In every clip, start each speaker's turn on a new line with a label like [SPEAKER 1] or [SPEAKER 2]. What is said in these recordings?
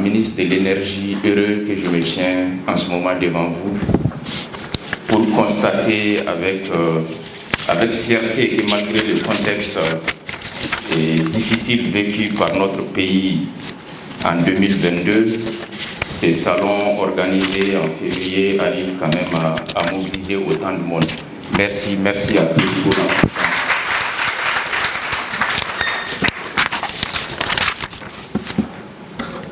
[SPEAKER 1] ministre de l'Énergie, heureux que je me tiens en ce moment devant vous pour constater avec fierté que malgré le contexte difficile vécu par notre pays en 2022, ces salons organisés en février arrivent quand même à mobiliser autant de monde. Merci à tous pour l'importance.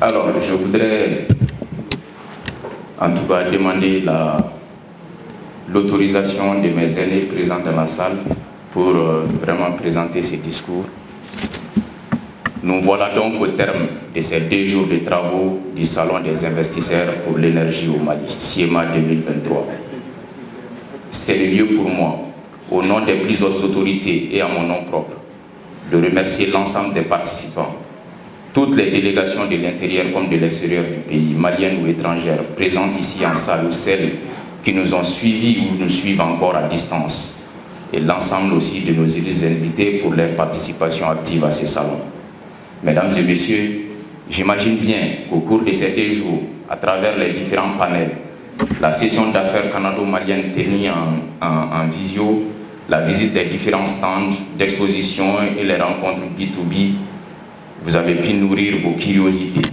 [SPEAKER 1] Alors, je voudrais en tout cas demander l'autorisation de mes aînés présents dans la salle pour vraiment présenter ces discours. Nous voilà donc au terme de ces 2 jours de travaux du Salon des investisseurs pour l'énergie au Mali, SIEMA 2023. C'est le lieu pour moi, au nom des plus hautes autorités et à mon nom propre, de remercier l'ensemble des participants, toutes les délégations de l'intérieur comme de l'extérieur du pays, maliennes ou étrangères, présentes ici en salle ou celles qui nous ont suivis ou nous suivent encore à distance, et l'ensemble aussi de nos invités pour leur participation active à ces salons. Mesdames et messieurs, j'imagine bien qu'au cours de ces 2 jours, à travers les différents panels, la session d'affaires canado-malienne tenue en visio, la visite des différents stands d'exposition et les rencontres B2B, vous avez pu nourrir vos curiosités,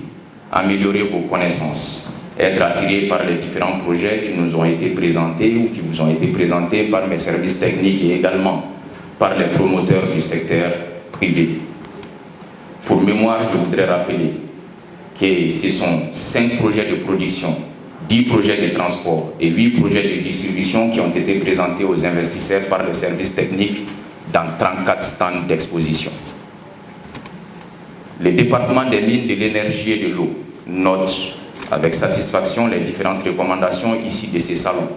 [SPEAKER 1] améliorer vos connaissances, être attirés par les différents projets qui nous ont été présentés ou qui vous ont été présentés par mes services techniques et également par les promoteurs du secteur privé. Pour mémoire, je voudrais rappeler que ce sont 5 projets de production, 10 projets de transport et 8 projets de distribution qui ont été présentés aux investisseurs par les services techniques dans 34 stands d'exposition. Le département des mines, de l'énergie et de l'eau note avec satisfaction les différentes recommandations issues de ces salons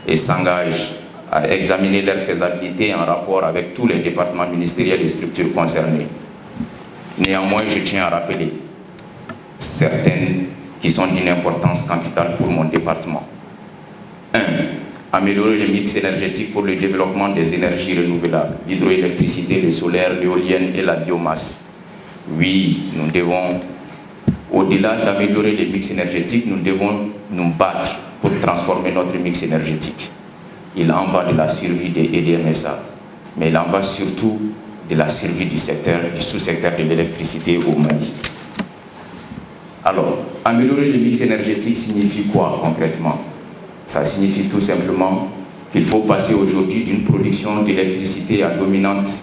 [SPEAKER 1] et s'engage à examiner leur faisabilité en rapport avec tous les départements ministériels et structures concernées. Néanmoins, je tiens à rappeler certaines qui sont d'une importance capitale pour mon département. 1. Améliorer le mix énergétique pour le développement des énergies renouvelables, l'hydroélectricité, le solaire, l'éolienne et la biomasse. Oui, nous devons, au-delà d'améliorer le mix énergétique, nous devons nous battre pour transformer notre mix énergétique. Il en va de la survie des EDMSA, mais il en va surtout de la survie du sous-secteur de l'électricité au Mali. Alors, améliorer le mix énergétique signifie quoi concrètement? Ça signifie tout simplement qu'il faut passer aujourd'hui d'une production d'électricité à dominante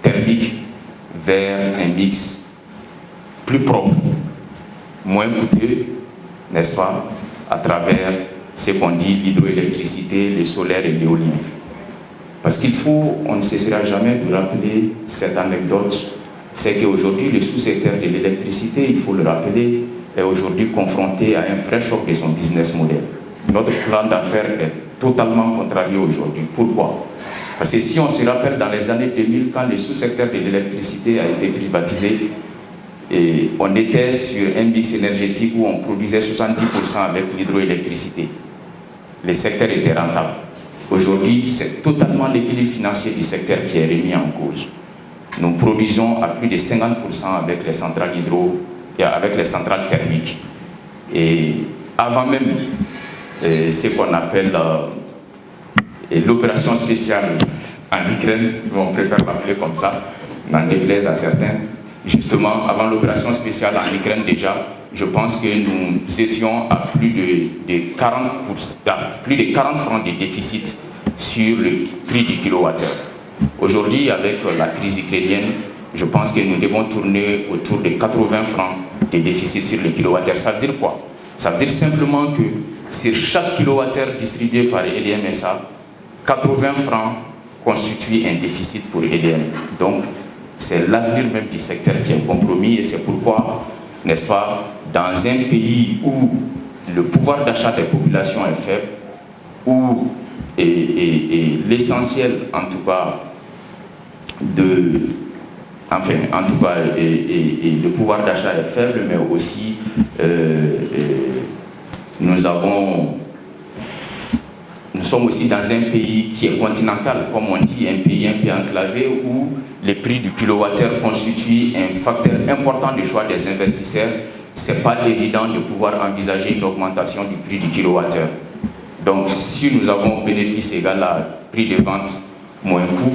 [SPEAKER 1] thermique vers un mix plus propre, moins coûteux, n'est-ce pas, à travers ce qu'on dit l'hydroélectricité, le solaire et l'éolien. Parce qu'il faut, on ne cessera jamais de rappeler cette anecdote, c'est qu'aujourd'hui, le sous-secteur de l'électricité, il faut le rappeler, est aujourd'hui confronté à un vrai choc de son business model. Notre plan d'affaires est totalement contrarié aujourd'hui. Pourquoi? Parce que si on se rappelle dans les années 2000, quand le sous-secteur de l'électricité a été privatisé, et on était sur un mix énergétique où on produisait 70% avec l'hydroélectricité. Le secteur était rentable. Aujourd'hui, c'est totalement l'équilibre financier du secteur qui est remis en cause. Nous produisons à plus de 50% avec les centrales hydro et avec les centrales thermiques. Et avant même ce qu'on appelle l'opération spéciale en Ukraine, on préfère l'appeler comme ça, n'en déplaise à certains, justement, avant l'opération spéciale en Ukraine déjà, je pense que nous étions à plus de 40 francs de déficit sur le prix du kilowattheure. Aujourd'hui, avec la crise ukrainienne, je pense que nous devons tourner autour de 80 francs de déficit sur le kilowattheure. Ça veut dire quoi? Ça veut dire simplement que sur chaque kilowattheure distribué par EDMSA, 80 francs constituent un déficit pour EDM. Donc, c'est l'avenir même du secteur qui est compromis et c'est pourquoi, n'est-ce pas, dans un pays où le pouvoir d'achat des populations est faible, où l'essentiel, en tout cas, le pouvoir d'achat est faible, mais aussi nous sommes aussi dans un pays qui est continental, comme on dit, un pays un peu enclavé, où les prix du kilowattheure constituent un facteur important de choix des investisseurs ce n'est pas évident de pouvoir envisager une augmentation du prix du kilowattheure. Donc, si nous avons bénéfice égal à prix de vente moins coût,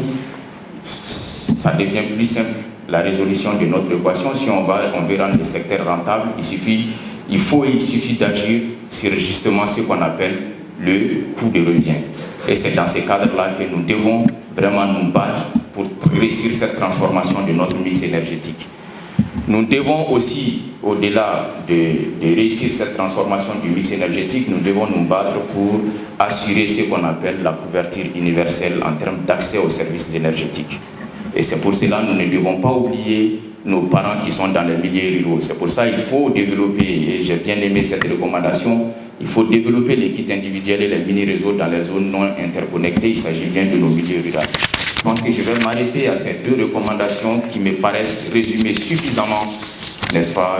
[SPEAKER 1] ça devient plus simple la résolution de notre équation. Si on veut rendre le secteur rentable, il suffit d'agir sur justement ce qu'on appelle le coût de revient. Et c'est dans ces cadres-là que nous devons vraiment nous battre pour réussir cette transformation de notre mix énergétique. Nous devons aussi, au-delà de réussir cette transformation du mix énergétique, nous devons nous battre pour assurer ce qu'on appelle la couverture universelle en termes d'accès aux services énergétiques. Et c'est pour cela que nous ne devons pas oublier nos parents qui sont dans les milieux ruraux. C'est pour ça qu'il faut développer, et j'ai bien aimé cette recommandation, il faut développer les kits individuels et les mini-réseaux dans les zones non interconnectées. Il s'agit bien de nos milieux ruraux. Je pense que je vais m'arrêter à ces deux recommandations qui me paraissent résumer suffisamment, n'est-ce pas,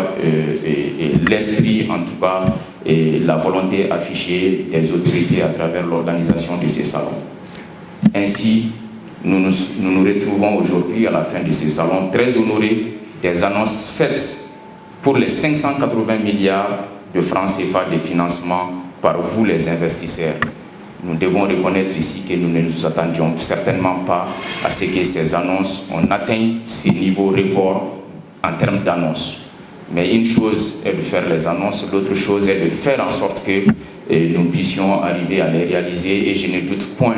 [SPEAKER 1] l'esprit en tout cas, et la volonté affichée des autorités à travers l'organisation de ces salons. Ainsi, nous nous retrouvons aujourd'hui à la fin de ces salons très honorés des annonces faites pour les 580 milliards de francs CFA de financement par vous les investisseurs. Nous devons reconnaître ici que nous ne nous attendions certainement pas à ce que ces annonces atteignent ces niveaux records en termes d'annonces. Mais une chose est de faire les annonces, l'autre chose est de faire en sorte que nous puissions arriver à les réaliser. Et je ne doute point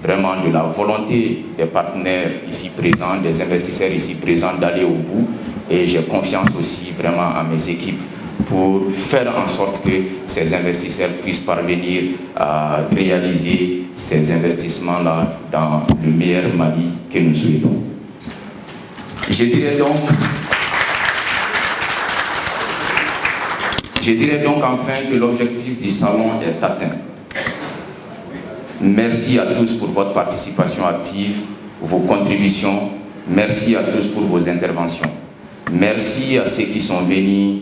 [SPEAKER 1] vraiment de la volonté des partenaires ici présents, des investisseurs ici présents d'aller au bout. Et j'ai confiance aussi vraiment à mes équipes pour faire en sorte que ces investisseurs puissent parvenir à réaliser ces investissements-là dans le meilleur Mali que nous souhaitons. Je dirais donc enfin que l'objectif du salon est atteint. Merci à tous pour votre participation active, vos contributions. Merci à tous pour vos interventions. Merci à ceux qui sont venus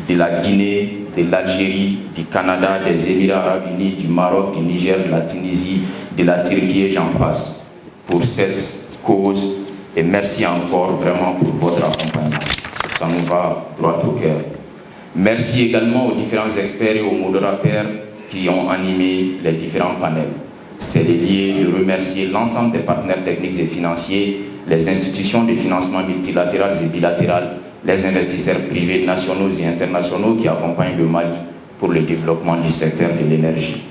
[SPEAKER 1] de la Guinée, de l'Algérie, du Canada, des Émirats arabes unis, du Maroc, du Niger, de la Tunisie, de la Turquie et j'en passe pour cette cause. Et merci encore vraiment pour votre accompagnement. Ça nous va droit au cœur. Merci également aux différents experts et aux modérateurs qui ont animé les différents panels. C'est lié de remercier l'ensemble des partenaires techniques et financiers, les institutions de financement multilatérales et bilatérales, les investisseurs privés nationaux et internationaux qui accompagnent le Mali pour le développement du secteur de l'énergie.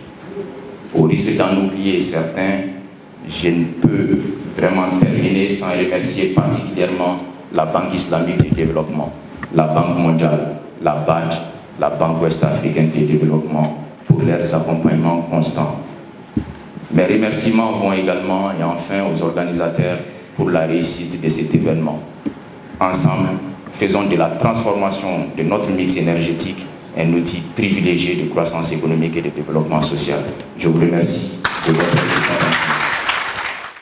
[SPEAKER 1] Au risque d'en oublier certains, je ne peux vraiment terminer sans remercier particulièrement la Banque islamique de développement, la Banque mondiale, la BAD, la Banque ouest-africaine de développement pour leurs accompagnements constants. Mes remerciements vont également et enfin aux organisateurs pour la réussite de cet événement. Ensemble, faisons de la transformation de notre mix énergétique un outil privilégié de croissance économique et de développement social. Je vous remercie de votre